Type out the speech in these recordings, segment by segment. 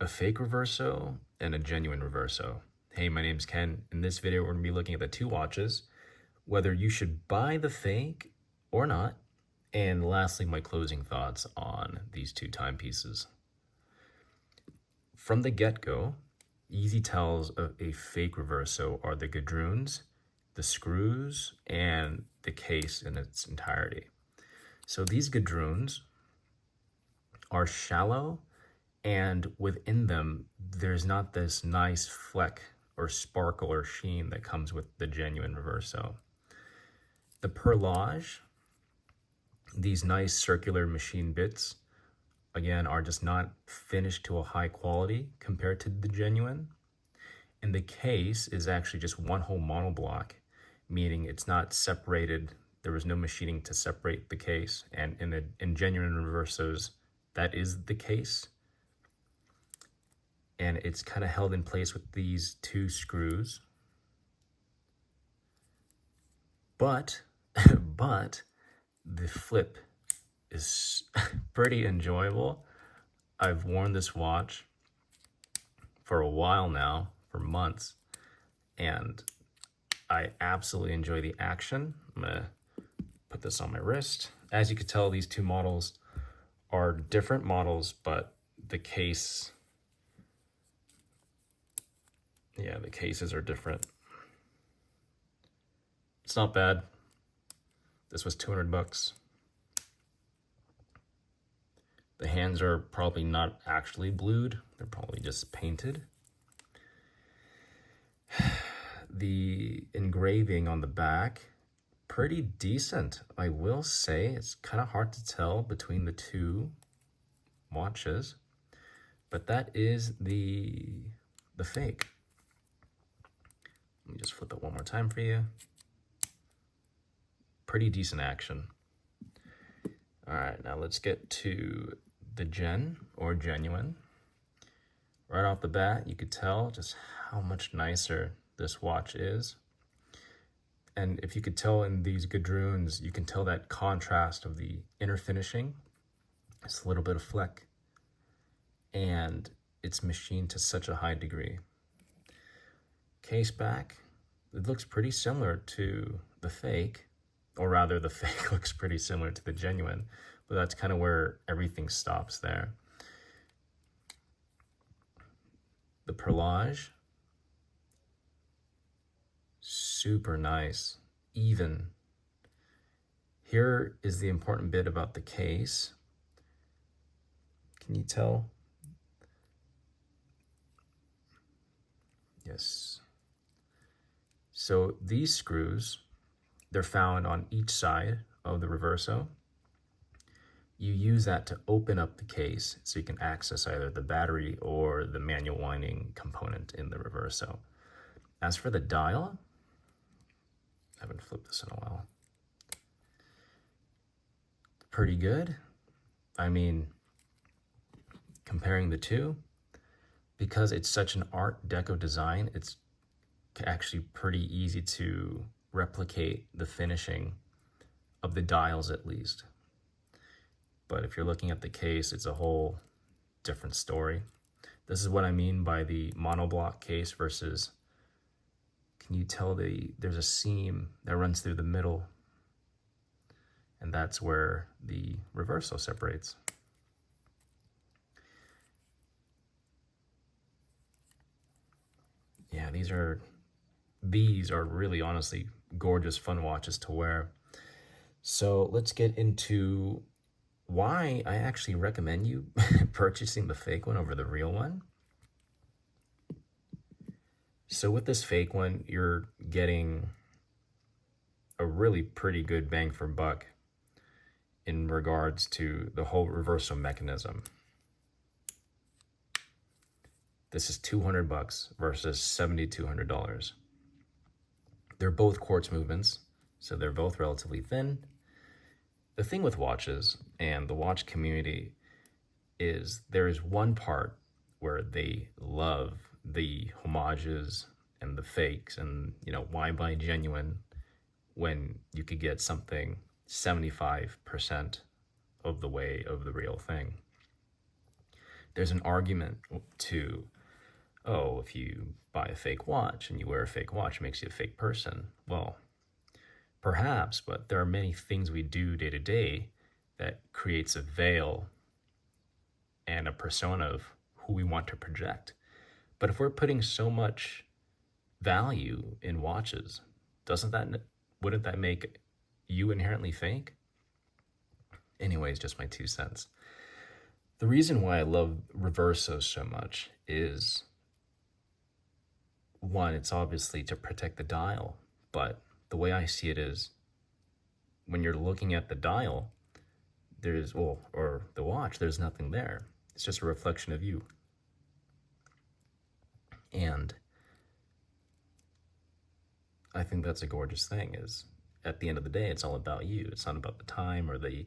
a fake Reverso and a genuine Reverso. Hey, my name's Ken. In this video, we're gonna be looking at the two watches, whether you should buy the fake or not, and lastly, my closing thoughts on these two timepieces. From the get-go, easy tells of a fake Reverso are the gadroons, the screws, and the case in its entirety. So these gadroons are shallow, and within them, there's not this nice fleck or sparkle or sheen that comes with the genuine Reverso. The perlage, these nice circular machine bits, again, are just not finished to a high quality compared to the genuine. And the case is actually just one whole monoblock, meaning it's not separated. There was no machining to separate the case. And in genuine Reversos, that is the case. And it's kind of held in place with these two screws. But the flip is pretty enjoyable. I've worn this watch for a while now, for months, and I absolutely enjoy the action. I'm gonna put this on my wrist. As you can tell, these two models are different models, but the case, yeah, the cases are different. It's not bad. This was 200 bucks. The hands are probably not actually blued. They're probably just painted. The engraving on the back, pretty decent. I will say it's kind of hard to tell between the two watches, but that is the fake. Let me just flip it one more time for you. Pretty decent action. All right, now let's get to the gen or genuine. Right off the bat, you could tell just how much nicer this watch is. And if you could tell in these gadroons, you can tell that contrast of the inner finishing. It's a little bit of fleck, and it's machined to such a high degree. Case back, it looks pretty similar to the fake, or rather the fake looks pretty similar to the genuine, but that's kind of where everything stops there. The perlage, super nice, even. Here is the important bit about the case. Can you tell? Yes. So these screws, they're found on each side of the Reverso. You use that to open up the case so you can access either the battery or the manual winding component in the Reverso. As for the dial, I haven't flipped this in a while. Pretty good. I mean, comparing the two, because it's such an Art Deco design, it's actually pretty easy to replicate the finishing of the dials at least. But if you're looking at the case, it's a whole different story. This is what I mean by the monoblock case versus, can you tell there's a seam that runs through the middle, and that's where the Reverso separates. Yeah, these are really honestly gorgeous, fun watches to wear. So let's get into why I actually recommend you purchasing the fake one over the real one. So with this fake one, you're getting a really pretty good bang for buck in regards to the whole Reverso mechanism. This is 200 bucks versus $7,200. They're both quartz movements, so they're both relatively thin. The thing with watches and the watch community is there is one part where they love the homages and the fakes and, you know, why buy genuine when you could get something 75% of the way of the real thing. There's an argument to, oh, if you buy a fake watch and you wear a fake watch, it makes you a fake person. Well, perhaps, but there are many things we do day to day that creates a veil and a persona of who we want to project. But if we're putting so much value in watches, wouldn't that make you inherently fake? Anyways, just my 2 cents. The reason why I love Reverso so much is, one, it's obviously to protect the dial, but the way I see it is, when you're looking at the dial, or the watch, there's nothing there. It's just a reflection of you. And I think that's a gorgeous thing, is at the end of the day, it's all about you. It's not about the time or the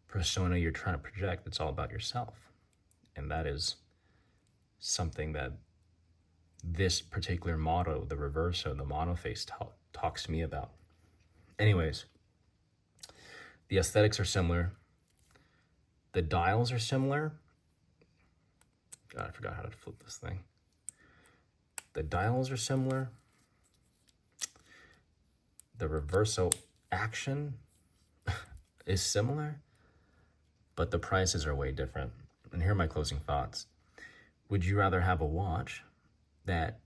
persona you're trying to project. It's all about yourself. And that is something that this particular motto, the Reverso, the monoface, talks to me about. Anyways, the aesthetics are similar. The dials are similar. God, I forgot how to flip this thing. The dials are similar. The Reverso action is similar, but the prices are way different. And here are my closing thoughts. Would you rather have a watch that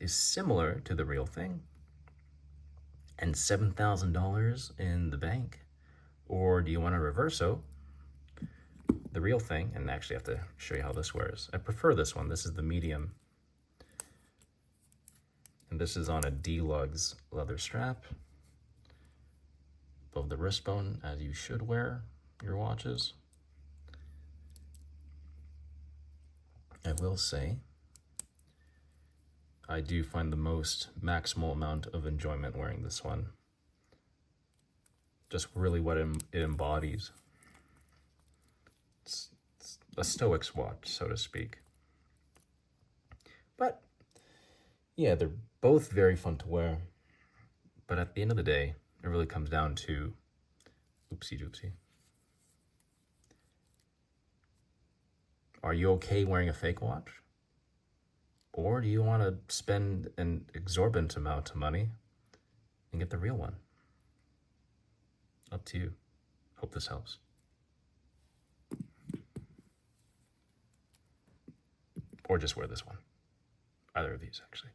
is similar to the real thing and $7,000 in the bank? Or do you want a Reverso, the real thing? And actually I have to show you how this wears. I prefer this one. This is the medium. And this is on a D-Lugs leather strap above the wrist bone, as you should wear your watches. I will say, I do find the most maximal amount of enjoyment wearing this one. Just really what it embodies. It's a stoic's watch, so to speak. But yeah, they're both very fun to wear. But at the end of the day, it really comes down to, oopsie doopsie. Are you okay wearing a fake watch? Or do you want to spend an exorbitant amount of money and get the real one? Up to you. Hope this helps. Or just wear this one. Either of these, actually.